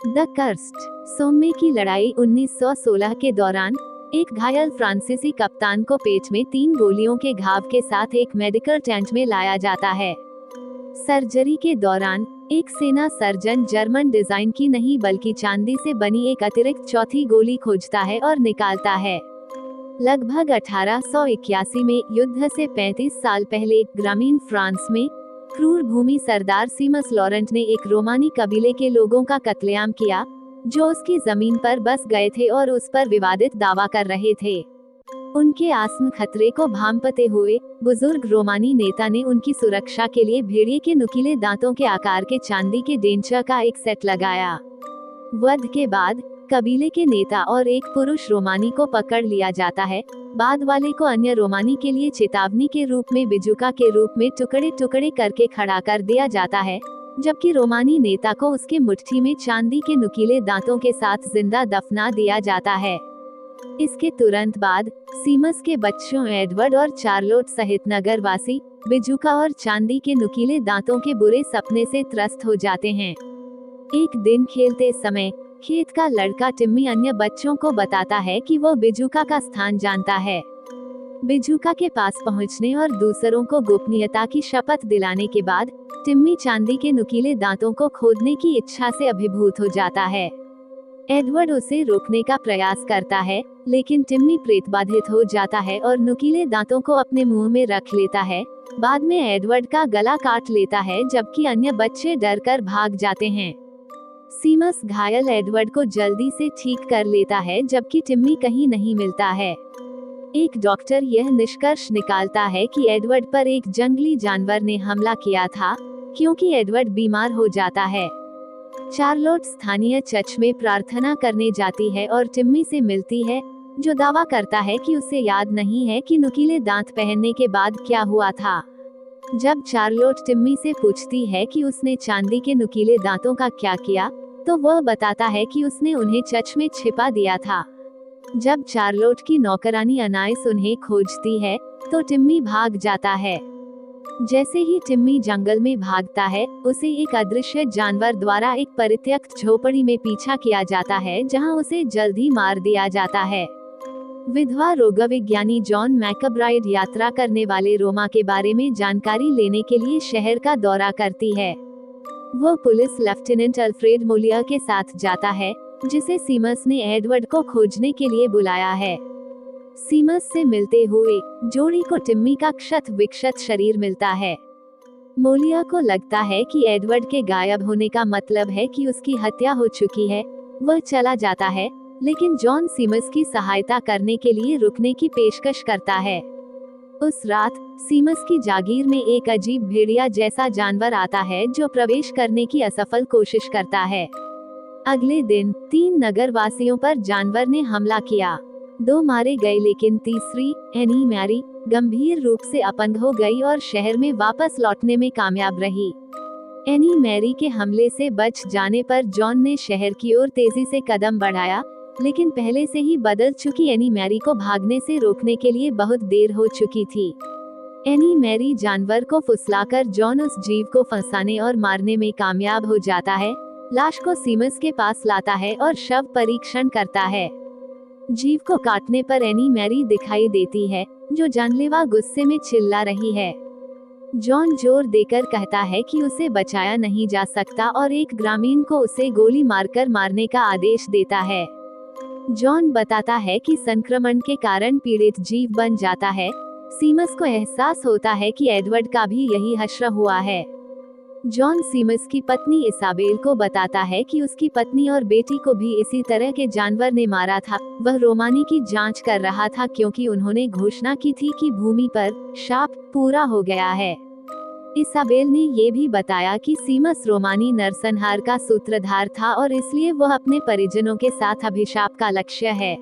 The cursed सोम्मे की लड़ाई 1916 के दौरान एक घायल फ्रांसीसी कप्तान को पेट में 3 गोलियों के घाव के साथ एक मेडिकल टेंट में लाया जाता है। सर्जरी के दौरान एक सेना सर्जन जर्मन डिजाइन की नहीं बल्कि चांदी से बनी एक अतिरिक्त चौथी गोली खोजता है और निकालता है। लगभग 1881 में युद्ध से 35 साल पहले ग्रामीण फ्रांस में क्रूर भूमि सरदार सीमस लॉरेंट ने एक रोमानी कबीले के लोगों का कत्लेआम किया, जो उसकी जमीन पर बस गए थे और उस पर विवादित दावा कर रहे थे। उनके आसन्न खतरे को भांपते हुए बुजुर्ग रोमानी नेता ने उनकी सुरक्षा के लिए भेड़िए के नुकीले दांतों के आकार के चांदी के डेंचर का एक सेट लगाया। वध के बाद कबीले के नेता और एक पुरुष रोमानी को पकड़ लिया जाता है। बाद वाले को अन्य रोमानी के लिए चेतावनी के रूप में बिजुका के रूप में टुकड़े टुकड़े करके खड़ा कर दिया जाता है, जबकि रोमानी नेता को उसके मुट्ठी में चांदी के नुकीले दांतों के साथ जिंदा दफना दिया जाता है। इसके तुरंत बाद सीमस के बच्चों एडवर्ड और चार्लोट सहित नगरवासी बिजुका और चांदी के नुकीले दांतों के बुरे सपने से त्रस्त हो जाते हैं। एक दिन खेलते समय खेत का लड़का टिम्मी अन्य बच्चों को बताता है कि वो बिजुका का स्थान जानता है। बिजुका के पास पहुंचने और दूसरों को गोपनीयता की शपथ दिलाने के बाद टिम्मी चांदी के नुकीले दांतों को खोदने की इच्छा से अभिभूत हो जाता है। एडवर्ड उसे रोकने का प्रयास करता है, लेकिन टिम्मी प्रेतबाधित हो जाता है और नुकीले दांतों को अपने मुंह में रख लेता है। बाद में एडवर्ड का गला काट लेता है, जबकि अन्य बच्चे डरकर भाग जाते हैं। सीमस घायल एडवर्ड को जल्दी से ठीक कर लेता है, जबकि टिम्मी कहीं नहीं मिलता है। एक डॉक्टर यह निष्कर्ष निकालता है कि एडवर्ड पर एक जंगली जानवर ने हमला किया था, क्योंकि एडवर्ड बीमार हो जाता है। चार्लोट स्थानीय चर्च में प्रार्थना करने जाती है और टिम्मी से मिलती है, जो दावा करता है कि उसे याद नहीं है कि नुकीले दांत पहनने के बाद क्या हुआ था। जब चार्लोट टिम्मी से पूछती है कि उसने चांदी के नुकीले दांतों का क्या किया, तो वह बताता है कि उसने उन्हें चर्च में छिपा दिया था। जब चार्लोट की नौकरानी अनाइस उन्हें खोजती है, तो टिम्मी भाग जाता है। जैसे ही टिम्मी जंगल में भागता है, उसे एक अदृश्य जानवर द्वारा एक परित्यक्त झोपड़ी में पीछा किया जाता है, जहां उसे जल्द ही मार दिया जाता है। विधवा रोगविज्ञानी जॉन मैकब्राइड यात्रा करने वाले रोमा के बारे में जानकारी लेने के लिए शहर का दौरा करती है। वो पुलिस लेफ्टिनेंट अल्फ्रेड मोलियर के साथ जाता है, जिसे सीमस ने एडवर्ड को खोजने के लिए बुलाया है। सीमस से मिलते हुए जोड़ी को टिम्मी का क्षत विक्षत शरीर मिलता है। मोलिया को लगता है कि एडवर्ड के गायब होने का मतलब है कि उसकी हत्या हो चुकी है। वह चला जाता है, लेकिन जॉन सीमस की सहायता करने के लिए रुकने की पेशकश करता है। उस रात सीमस की जागीर में एक अजीब भेड़िया जैसा जानवर आता है, जो प्रवेश करने की असफल कोशिश करता है। अगले दिन 3 नगरवासियों पर जानवर ने हमला किया। 2 मारे गए, लेकिन तीसरी एनी मैरी गंभीर रूप से अपंग हो गई और शहर में वापस लौटने में कामयाब रही। एनी मैरी के हमले से बच जाने पर जॉन ने शहर की ओर तेजी से कदम बढ़ाया, लेकिन पहले से ही बदल चुकी एनी मैरी को भागने से रोकने के लिए बहुत देर हो चुकी थी। एनी मैरी जानवर को फुसलाकर जॉन उस जीव को फंसाने और मारने में कामयाब हो जाता है। लाश को सीमस के पास लाता है और शव परीक्षण करता है। जीव को काटने पर एनी मैरी दिखाई देती है, जो जानलेवा गुस्से में चिल्ला रही है। जॉन जोर देकर कहता है कि उसे बचाया नहीं जा सकता और एक ग्रामीण को उसे गोली मारकर मारने का आदेश देता है। जॉन बताता है कि संक्रमण के कारण पीड़ित जीव बन जाता है। सीमस को एहसास होता है कि एडवर्ड का भी यही हश्र हुआ है। जॉन सीमस की पत्नी इसाबेल को बताता है कि उसकी पत्नी और बेटी को भी इसी तरह के जानवर ने मारा था। वह रोमानी की जांच कर रहा था, क्योंकि उन्होंने घोषणा की थी कि भूमि पर शाप पूरा हो गया है। इसाबेल ने ये भी बताया कि सीमस रोमानी नरसंहार का सूत्रधार था और इसलिए वह अपने परिजनों के साथ अभिशाप का लक्ष्य है।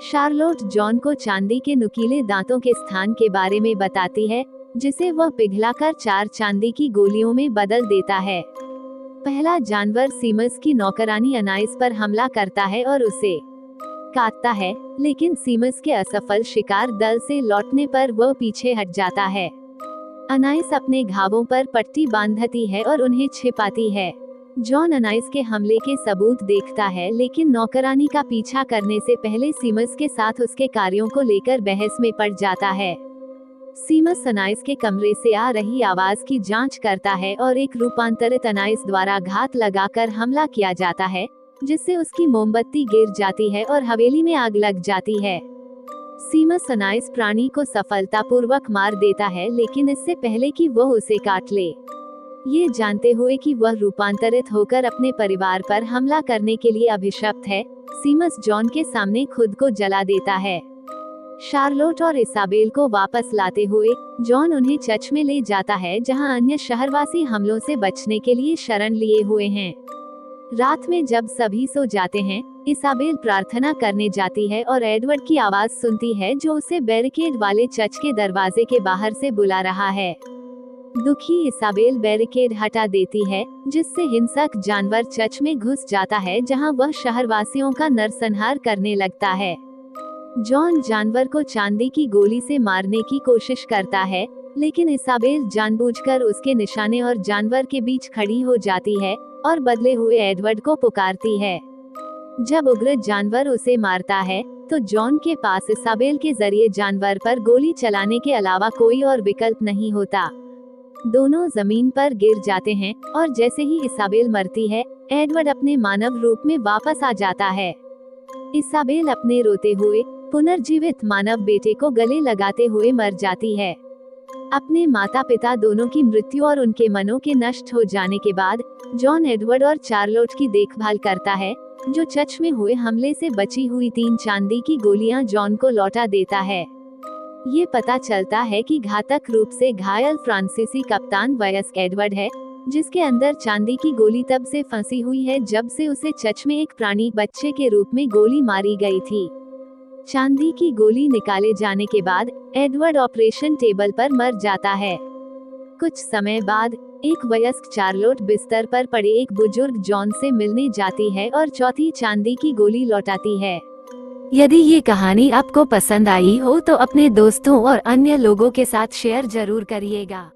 शार्लोट जॉन को चांदी के नुकीले दांतों के स्थान के बारे में बताती है, जिसे वह पिघलाकर 4 चांदी की गोलियों में बदल देता है। पहला जानवर सीमस की नौकरानी अनाइस पर हमला करता है और उसे काटता है, लेकिन सीमस के असफल शिकार दल से लौटने पर वह पीछे हट जाता है। अनाइस अपने घावों पर पट्टी बांधती है और उन्हें छिपाती है। जॉन अनाइस के हमले के सबूत देखता है, लेकिन नौकरानी का पीछा करने से पहले सीमस के साथ उसके कार्यों को लेकर बहस में पड़ जाता है। सीमस अनाइस के कमरे से आ रही आवाज की जांच करता है और एक रूपांतरित अनाइस द्वारा घात लगाकर हमला किया जाता है, जिससे उसकी मोमबत्ती गिर जाती है और हवेली में आग लग जाती है। सीमस अनाइस प्राणी को सफलतापूर्वक मार देता है, लेकिन इससे पहले कि वह उसे काट ले। ये जानते हुए कि वह रूपांतरित होकर अपने परिवार पर हमला करने के लिए अभिशप्त है, सीमस जॉन के सामने खुद को जला देता है। शार्लोट और इसाबेल को वापस लाते हुए जॉन उन्हें चर्च में ले जाता है, जहां अन्य शहरवासी हमलों से बचने के लिए शरण लिए हुए हैं। रात में जब सभी सो जाते हैं, इसाबेल प्रार्थना करने जाती है और एडवर्ड की आवाज सुनती है, जो उसे बैरिकेड वाले चर्च के दरवाजे के बाहर से बुला रहा है। दुखी इसाबेल बैरिकेड हटा देती है, जिससे हिंसक जानवर चर्च में घुस जाता है, जहां वह शहरवासियों का नरसंहार करने लगता है। जॉन जानवर को चांदी की गोली से मारने की कोशिश करता है, लेकिन इसाबेल जानबूझकर उसके निशाने और जानवर के बीच खड़ी हो जाती है और बदले हुए एडवर्ड को पुकारती है। जब उग्र जानवर उसे मारता है, तो जॉन के पास इसाबेल के जरिए जानवर पर गोली चलाने के अलावा कोई और विकल्प नहीं होता। दोनों जमीन पर गिर जाते हैं और जैसे ही इसाबेल मरती है, एडवर्ड अपने मानव रूप में वापस आ जाता है। इसाबेल अपने रोते हुए पुनर्जीवित मानव बेटे को गले लगाते हुए मर जाती है। अपने माता पिता दोनों की मृत्यु और उनके मनों के नष्ट हो जाने के बाद जॉन एडवर्ड और चार्लोट की देखभाल करता है, जो चर्च में हुए हमले से बची हुई 3 चांदी की गोलियां जॉन को लौटा देता है। ये पता चलता है कि घातक रूप से घायल फ्रांसीसी कप्तान वयस्क एडवर्ड है, जिसके अंदर चांदी की गोली तब से फंसी हुई है जब से उसे चर्च में एक प्राणी बच्चे के रूप में गोली मारी गई थी। चांदी की गोली निकाले जाने के बाद एडवर्ड ऑपरेशन टेबल पर मर जाता है। कुछ समय बाद एक वयस्क चार्लोट बिस्तर पर पड़े एक बुजुर्ग जॉन से मिलने जाती है और चौथी चांदी की गोली लौटाती है। यदि ये कहानी आपको पसंद आई हो तो अपने दोस्तों और अन्य लोगों के साथ शेयर जरूर करिएगा।